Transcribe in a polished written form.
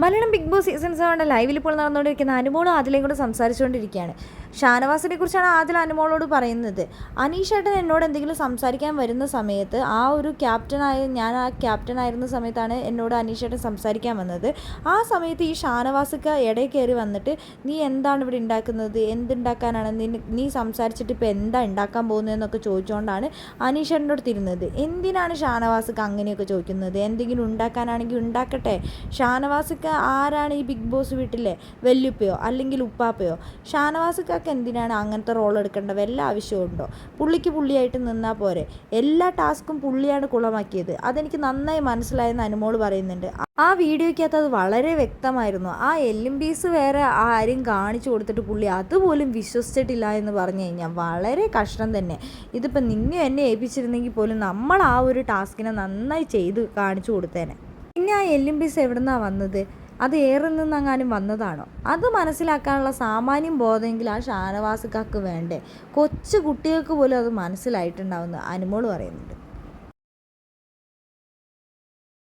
Malayalam big boss season 7 ലൈവിൽ ഇപ്പോൾ നടന്നുകൊണ്ടിരിക്കുന്ന അനുമോളും ആദിലയും കൂടെ സംസാരിച്ചുകൊണ്ടിരിക്കുകയാണ്. ഷാനവാസിനെ കുറിച്ചാണ് ആദിൽ അനുമോളോട് പറയുന്നത്. അനീഷേട്ടൻ എന്നോട് എന്തെങ്കിലും സംസാരിക്കാൻ വരുന്ന സമയത്ത് ഞാൻ ആ ക്യാപ്റ്റനായിരുന്ന സമയത്താണ് എന്നോട് അനീഷേട്ടൻ സംസാരിക്കാൻ വന്നത്. ആ സമയത്ത് ഈ ഷാനവാസിക്ക് ഇടയിൽ കയറി വന്നിട്ട് നീ എന്താണ് ഇവിടെ ഉണ്ടാക്കുന്നത്, എന്തുണ്ടാക്കാനാണ് നീ സംസാരിച്ചിട്ട് ഇപ്പോൾ എന്താ ഉണ്ടാക്കാൻ പോകുന്നതെന്നൊക്കെ ചോദിച്ചുകൊണ്ടാണ് അനീഷേട്ടനോട് തിരുന്നത്. എന്തിനാണ് ഷാനവാസിക്ക് അങ്ങനെയൊക്കെ ചോദിക്കുന്നത്? എന്തെങ്കിലും ഉണ്ടാക്കാനാണെങ്കിൽ ഉണ്ടാക്കട്ടെ. ഷാനവാസിക്ക് ആരാണ് ഈ ബിഗ് ബോസ് വീട്ടിലെ വല്യുപ്പയോ അല്ലെങ്കിൽ ഉപ്പാപ്പയോ? ഷാനവാസിക്കൊക്കെ എന്തിനാണ് അങ്ങനത്തെ റോൾ എടുക്കേണ്ട വല്ല ആവശ്യമുണ്ടോ? പുള്ളിയായിട്ട് നിന്നാൽ പോരെ. എല്ലാ ടാസ്കും പുള്ളിയാണ് കുളമാക്കിയത്. അതെനിക്ക് നന്നായി മനസ്സിലായെന്ന് അനുമോൾ പറയുന്നുണ്ട്. ആ വീഡിയോയ്ക്കകത്ത് അത് വളരെ വ്യക്തമായിരുന്നു. ആ LMBs വേറെ ആരും കാണിച്ചു കൊടുത്തിട്ട് പുള്ളി അതുപോലും വിശ്വസിച്ചിട്ടില്ല എന്ന് പറഞ്ഞു കഴിഞ്ഞാൽ വളരെ കഷ്ടം തന്നെ. ഇതിപ്പോൾ നിന്നെ എന്നെ ഏൽപ്പിച്ചിരുന്നെങ്കിൽ പോലും നമ്മൾ ആ ഒരു ടാസ്കിനെ നന്നായി ചെയ്ത് കാണിച്ചു കൊടുത്തേനെ. പിന്നെ ആ LMBs എവിടെ നിന്നാണ് വന്നത്? അത് ഏറിൽ നിന്നെങ്ങാനും വന്നതാണോ? അത് മനസ്സിലാക്കാനുള്ള സാമാന്യം ബോധമെങ്കിലും ആ ഷാനവാസിക്കാർക്ക് വേണ്ടേ? കൊച്ചു കുട്ടികൾക്ക് പോലും അത് മനസ്സിലായിട്ടുണ്ടാവുമെന്ന് അനുമോൾ പറയുന്നുണ്ട്.